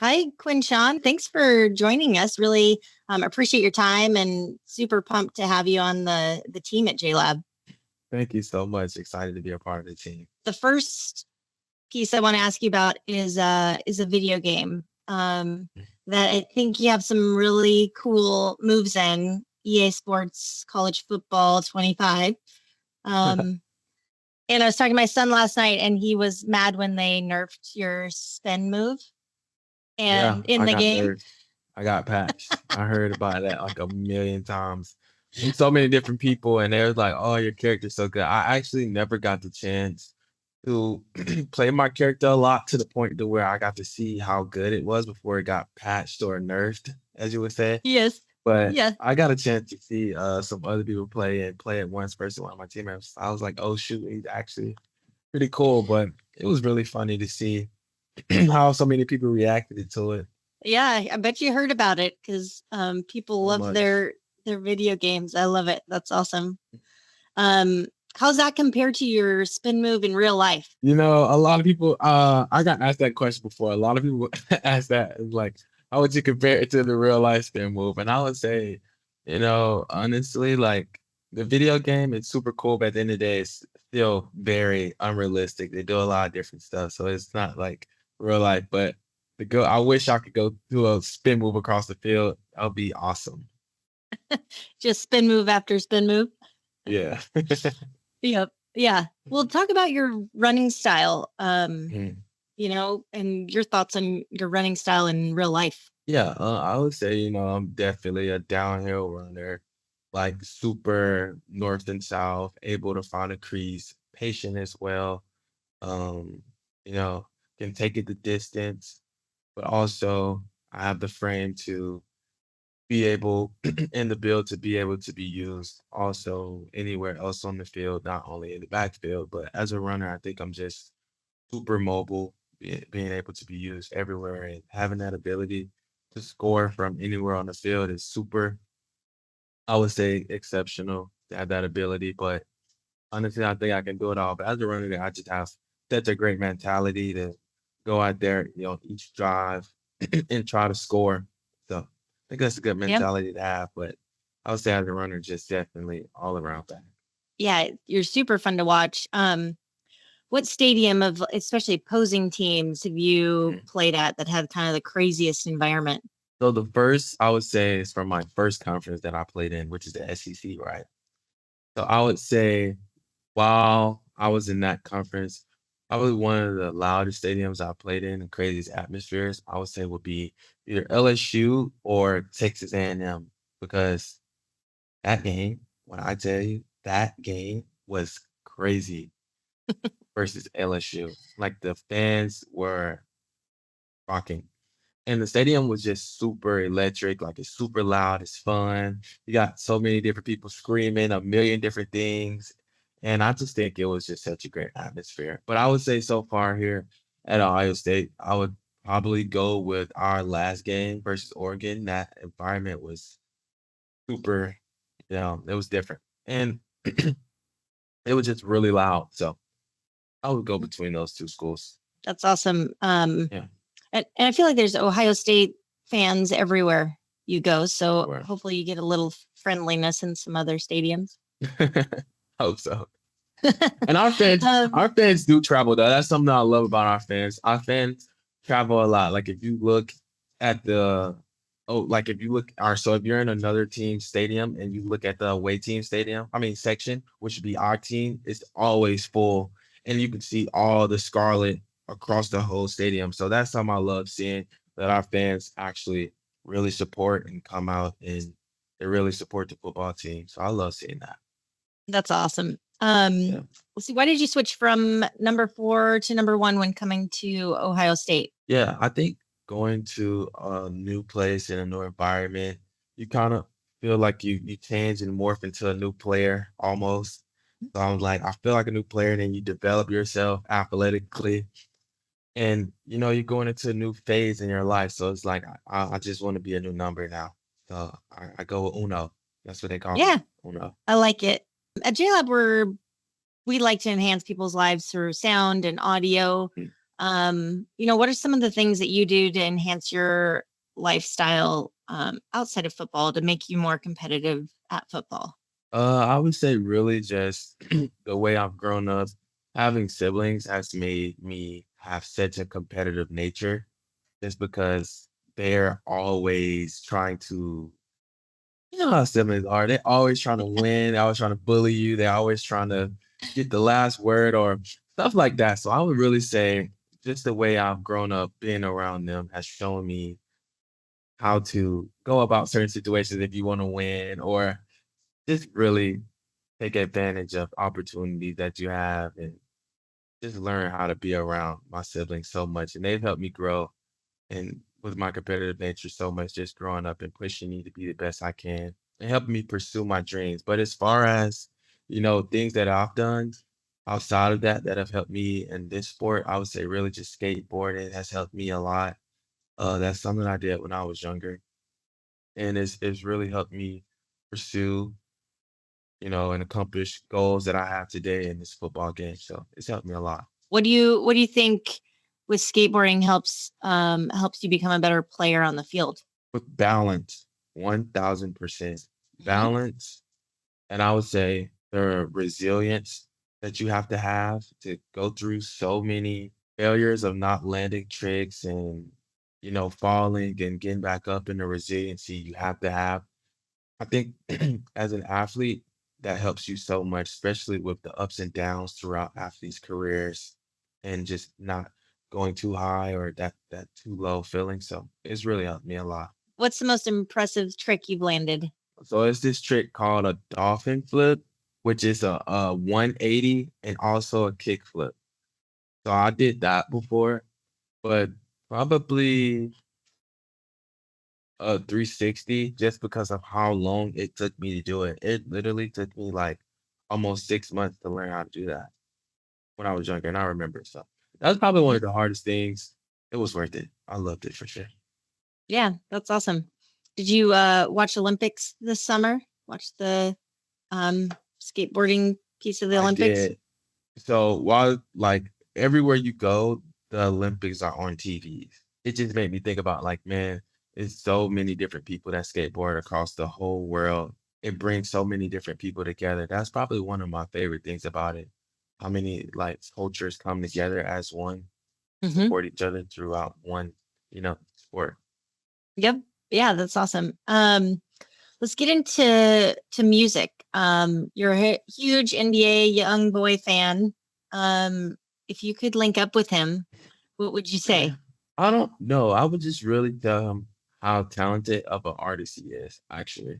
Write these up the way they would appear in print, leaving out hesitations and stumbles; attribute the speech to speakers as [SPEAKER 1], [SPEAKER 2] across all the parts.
[SPEAKER 1] Hi, Quinshon. Thanks for joining us. Really appreciate your time and super pumped to have you on the team at JLab.
[SPEAKER 2] Thank you so much. Excited to be a part of the team.
[SPEAKER 1] The first piece I want to ask you about is a video game that I think you have some really cool moves in. EA Sports College Football 25. Um, and I was talking to my son last night, and he was mad when they nerfed your spin move
[SPEAKER 2] Yeah,
[SPEAKER 1] and in
[SPEAKER 2] I
[SPEAKER 1] the
[SPEAKER 2] got
[SPEAKER 1] game.
[SPEAKER 2] nerfed. I got patched. I heard about that like a million times from so many different people, and they was like, "Oh, your character's so good." I actually never got the chance to play my character a lot to the point to where I got to see how good it was before it got patched or nerfed, as you would say.
[SPEAKER 1] Yes.
[SPEAKER 2] But
[SPEAKER 1] Yeah.
[SPEAKER 2] I got a chance to see some other people play and play it once versus one of my teammates. I was like, "Oh shoot, he's actually pretty cool." But it was really funny to see how so many people reacted to it
[SPEAKER 1] Yeah, I bet you heard about it because people
[SPEAKER 2] so
[SPEAKER 1] love
[SPEAKER 2] much.
[SPEAKER 1] their video games. I love it. That's awesome. Um, how's that compared to your spin move in real life?
[SPEAKER 2] A lot of people, I got asked that question before. A lot of people ask that, like, how would you compare it to the real life spin move? And I would say, honestly, like the video game, it's super cool, but at the end of the day, it's still very unrealistic. They do a lot of different stuff, so it's not like real life. But I wish I could go do a spin move across the field. That would be awesome.
[SPEAKER 1] Just spin move after spin move.
[SPEAKER 2] Yeah.
[SPEAKER 1] Yep. Yeah. Well, talk about your running style.
[SPEAKER 2] Mhm.
[SPEAKER 1] And your thoughts on your running style in real life.
[SPEAKER 2] Yeah, I would say, I'm definitely a downhill runner, like super north and south, able to find a crease, patient as well. Um, you know, can take it the distance, but also I have the frame to be able in the build to be able to be used also anywhere else on the field, not only in the backfield, but as a runner, I think I'm just super mobile, being able to be used everywhere and having that ability to score from anywhere on the field is super, I would say, exceptional to have that ability. But honestly, I think I can do it all. But as a runner, I just have such a great mentality to go out there, each drive and try to score. So I think that's a good
[SPEAKER 1] Yep.
[SPEAKER 2] mentality to have. But I would say as a runner, just definitely all around that.
[SPEAKER 1] Yeah, you're super fun to watch. What stadium of especially opposing teams have you
[SPEAKER 2] Mhm.
[SPEAKER 1] played at that had kind of the craziest environment?
[SPEAKER 2] So the first I would say is from my first conference that I played in, which is the SEC, right? So I would say while I was in that conference, probably one of the loudest stadiums I played in and craziest atmospheres, I would say would be either LSU or Texas A&M because that game, when I tell you that game was crazy versus LSU. Like the fans were rocking. And the stadium was just super electric, like it's super loud, it's fun. You got so many different people screaming a million different things. And I just think it was just such a great atmosphere. But I would say so far here at Ohio State, I would probably go with our last game versus Oregon. That environment was super, it was different. And it was just really loud. So I would go between those two schools.
[SPEAKER 1] That's awesome.
[SPEAKER 2] Yeah,
[SPEAKER 1] And I feel like there's Ohio State fans everywhere you go. So
[SPEAKER 2] everywhere.
[SPEAKER 1] hopefully you get a little friendliness in some other stadiums.
[SPEAKER 2] Hope so. And our fans do travel though. That's something I love about our fans. Our fans travel a lot. Like if you look at the like if you look so if you're in another team stadium and you look at the away team stadium, I mean section, which would be our team, it's always full. And you can see all the scarlet across the whole stadium. So that's something I love seeing that our fans actually really support and come out and they really support the football team. So I love seeing that.
[SPEAKER 1] That's awesome.
[SPEAKER 2] Yeah.
[SPEAKER 1] Let's see. Why did you switch from number 4 to number 1 when coming to Ohio State?
[SPEAKER 2] Yeah, I think going to a new place in a new environment, you kind of feel like you change and morph into a new player almost. So I'm like, I feel like a new player, and then you develop yourself athletically, and you're going into a new phase in your life. So it's like I just want to be a new number now. So I go with Uno. That's what they call me,
[SPEAKER 1] Yeah,
[SPEAKER 2] Uno.
[SPEAKER 1] I like it. At JLab, we like to enhance people's lives through sound and audio.
[SPEAKER 2] Mm.
[SPEAKER 1] What are some of the things that you do to enhance your lifestyle outside of football to make you more competitive at football?
[SPEAKER 2] I would say really just the way I've grown up, having siblings has made me have such a competitive nature just because they're always trying to, you know how siblings are. They're always trying to win, they're always trying to bully you, they're always trying to get the last word or stuff like that. So I would really say just the way I've grown up being around them has shown me how to go about certain situations if you want to win or just really take advantage of opportunities that you have and just learn how to be around my siblings so much. And they've helped me grow and with my competitive nature so much, just growing up and pushing me to be the best I can and helping me pursue my dreams. But as far as, things that I've done outside of that that have helped me in this sport, I would say really just skateboarding has helped me a lot. That's something I did when I was younger. And it's really helped me pursue and accomplish goals that I have today in this football game. So it's helped me a lot.
[SPEAKER 1] What do you think with skateboarding helps you become a better player on the field?
[SPEAKER 2] With balance, 1000%
[SPEAKER 1] Hmm.
[SPEAKER 2] balance. And I would say the resilience that you have to go through so many failures of not landing tricks and, falling and getting back up and the resiliency you have to have. I think as an athlete, that helps you so much, especially with the ups and downs throughout athletes' careers and just not going too high or that too low feeling. So it's really helped me a lot.
[SPEAKER 1] What's the most impressive trick you've landed?
[SPEAKER 2] So it's this trick called a dolphin flip, which is a 180 and also a kick flip. So I did that before, but probably a 360 just because of how long it took me to do it. It literally took me like almost 6 months to learn how to do that when I was younger, and I remember. So that was probably one
[SPEAKER 1] Mhm.
[SPEAKER 2] of the hardest things. It was worth it. I loved it for sure.
[SPEAKER 1] Yeah, that's awesome. Did you watch Olympics this summer? Watch the um, skateboarding piece of the
[SPEAKER 2] I
[SPEAKER 1] Olympics?
[SPEAKER 2] did. So while like everywhere you go, the Olympics are on TVs. It just made me think about like, man, it's so many different people that skateboard across the whole world. It brings so many different people together. That's probably one of my favorite things about it. How many like cultures come together as one,
[SPEAKER 1] Hmm.
[SPEAKER 2] support each other throughout one, sport.
[SPEAKER 1] Yep. Yeah, that's awesome. Let's get into music. You're a huge NBA Young Boy fan. Um, if you could link up with him, what would you say?
[SPEAKER 2] I don't know. I would just really tell him how talented of an artist he is, actually.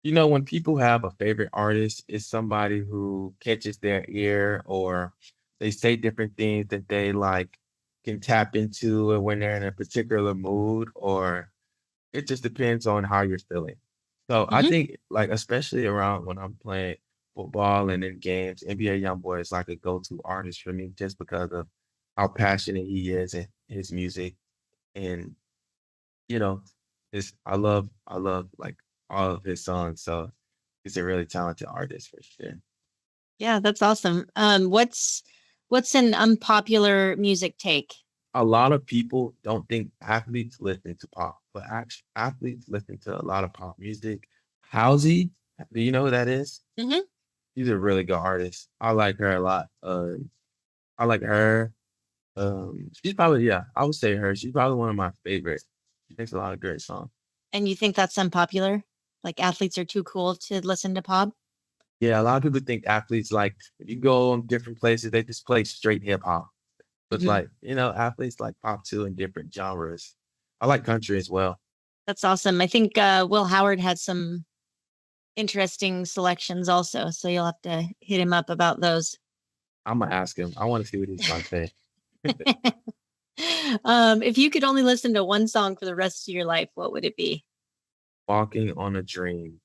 [SPEAKER 2] When people have a favorite artist, it's somebody who catches their ear or they say different things that they like can tap into when they're in a particular mood, or it just depends on how you're feeling. So I
[SPEAKER 1] Hmm.
[SPEAKER 2] think like especially around when I'm playing football and in games, NBA YoungBoy is like a go-to artist for me just because of how passionate he is and his music and you know, I love like all of his songs. So he's a really talented artist for sure.
[SPEAKER 1] Yeah, that's awesome. What's an unpopular music take?
[SPEAKER 2] A lot of people don't think athletes listen to pop, but actually athletes listen to a lot of pop music. Halsey, do you know who that is?
[SPEAKER 1] Hmm.
[SPEAKER 2] She's a really good artist. I like her a lot. I like her. She's probably yeah, I would say her. She's probably one of my favorites. She makes a lot of great songs.
[SPEAKER 1] And you think that's unpopular? Like athletes are too cool to listen to pop?
[SPEAKER 2] Yeah, a lot of people think athletes like if you go in different places, they just play straight hip hop. But
[SPEAKER 1] Hmm.
[SPEAKER 2] like, athletes like pop too in different genres. I like country as well.
[SPEAKER 1] That's awesome. I think Will Howard had some interesting selections also, so you'll have to hit him up about those.
[SPEAKER 2] I'm gonna ask him. I want to see what he's gonna say.
[SPEAKER 1] If you could only listen to one song for the rest of your life, what would it be?
[SPEAKER 2] Walking on a Dream.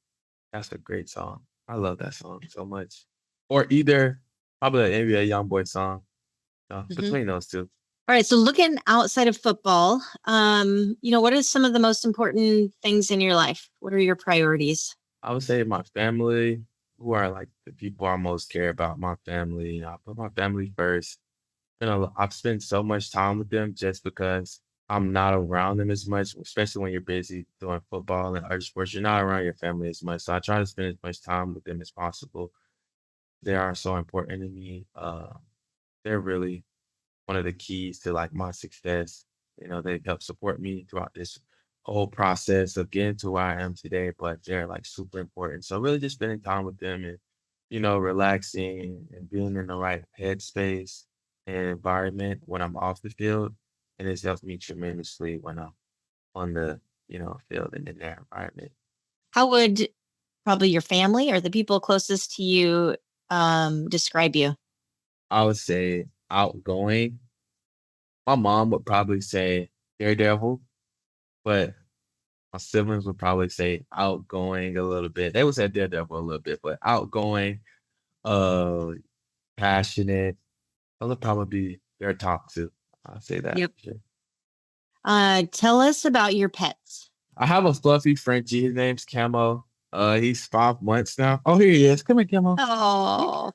[SPEAKER 2] That's a great song. I love that song so much. Or either probably an NBA YoungBoy song.
[SPEAKER 1] Mhm.
[SPEAKER 2] Between those two.
[SPEAKER 1] All right. So looking outside of football, what are some of the most important things in your life? What are your priorities?
[SPEAKER 2] I would say my family, who are like the people I most care about, my family. I put my family first. I've spent so much time with them just because I'm not around them as much, especially when you're busy doing football and other sports. You're not around your family as much. So I try to spend as much time with them as possible. They are so important to me. They're really one of the keys to like my success. They help support me throughout this whole process of getting to where I am today, but they're like super important. So really just spending time with them and, relaxing and being in the right headspace and environment when I'm off the field. And it's helped me tremendously when I'm on the, field and in their environment.
[SPEAKER 1] How would probably your family or the people closest to you describe you?
[SPEAKER 2] I would say outgoing. My mom would probably say daredevil, but my siblings would probably say outgoing a little bit. They would say daredevil a little bit, but outgoing, uh, passionate. Those would probably be their top two. I'll say that.
[SPEAKER 1] Yep.
[SPEAKER 2] Sure.
[SPEAKER 1] Tell us about your pets.
[SPEAKER 2] I have a fluffy Frenchie. His name's Camo. He's 5 months now. Oh, here he is. Come here, Camo.
[SPEAKER 1] Oh,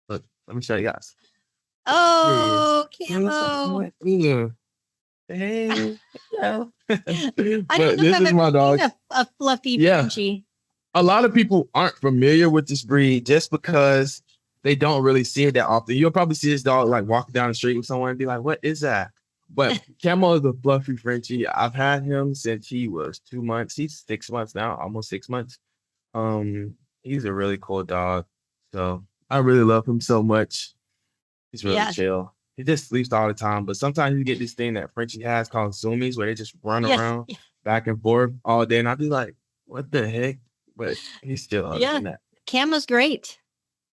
[SPEAKER 2] Look, let me show you guys.
[SPEAKER 1] oh,
[SPEAKER 2] Here he is.
[SPEAKER 1] Camo.
[SPEAKER 2] Yeah. Hey, yeah.
[SPEAKER 1] I
[SPEAKER 2] But
[SPEAKER 1] don't know if
[SPEAKER 2] this
[SPEAKER 1] I've
[SPEAKER 2] is
[SPEAKER 1] ever
[SPEAKER 2] my
[SPEAKER 1] seen
[SPEAKER 2] dog.
[SPEAKER 1] a fluffy
[SPEAKER 2] Yeah.
[SPEAKER 1] Frenchie.
[SPEAKER 2] A lot of people aren't familiar with this breed just because they don't really see it that often. You'll probably see this dog like walking down the street with someone and be like, "What is that?" But Camo is a fluffy Frenchie. I've had him since he was 2 months. He's 6 months now, almost 6 months. He's a really cool dog. So I really love him so much. He's really
[SPEAKER 1] Yeah.
[SPEAKER 2] chill. He just sleeps all the time. But sometimes you get this thing that Frenchie has called zoomies where they just run
[SPEAKER 1] Yes.
[SPEAKER 2] around back and forth all day. And I'd be like, what the heck? But he's still other
[SPEAKER 1] Yeah.
[SPEAKER 2] than that.
[SPEAKER 1] Camo's great.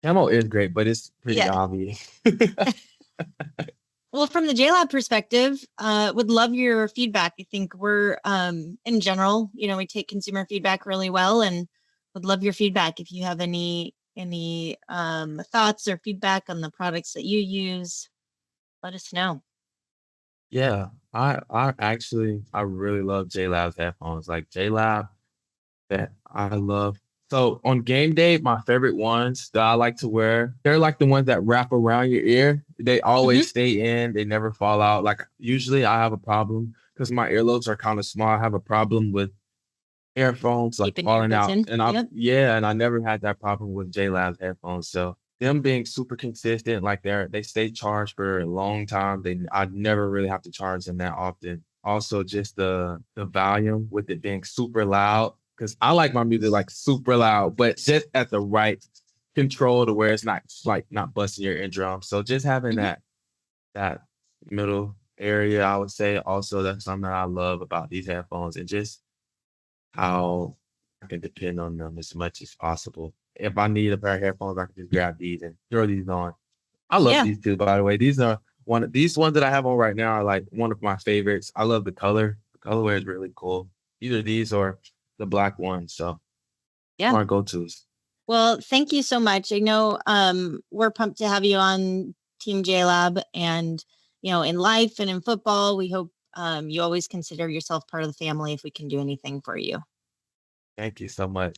[SPEAKER 2] Camo is great, but it's pretty
[SPEAKER 1] Yeah.
[SPEAKER 2] obvious.
[SPEAKER 1] Well, from the JLab perspective, would love your feedback. I think we're in general, we take consumer feedback really well, and would love your feedback if you have any thoughts or feedback on the products that you use. Let us know.
[SPEAKER 2] Yeah, I really love JLab's headphones. Like JLab that I love. So on game day, my favorite ones that I like to wear, they're like the ones that wrap around your ear. They always stay in, they never fall out. Like usually I have a problem because my earlobes are kind of small. I have a problem with earphones like
[SPEAKER 1] Keeping
[SPEAKER 2] falling
[SPEAKER 1] earbuds
[SPEAKER 2] out.
[SPEAKER 1] in.
[SPEAKER 2] And I never had that problem with JLab's headphones. So them being super consistent, like they stay charged for a long time. I never really have to charge them that often. Also, just the volume with it being super loud, because I like my music like super loud, but just at the right control to where it's not like not busting your eardrum. So just having that middle area, I would say also that's something that I love about these headphones, and just how I can depend on them as much as possible. If I need a pair of headphones, I can just grab these and throw these on. I love
[SPEAKER 1] Yeah.
[SPEAKER 2] these two, by the way. These ones that I have on right now are like one of my favorites. I love the color. The colorway is really cool. Either these or the black one. So
[SPEAKER 1] Yeah.
[SPEAKER 2] my go-tos.
[SPEAKER 1] Well, thank you so much. I know we're pumped to have you on Team JLab, and in life and in football, we hope you always consider yourself part of the family if we can do anything for you.
[SPEAKER 2] Thank you so much.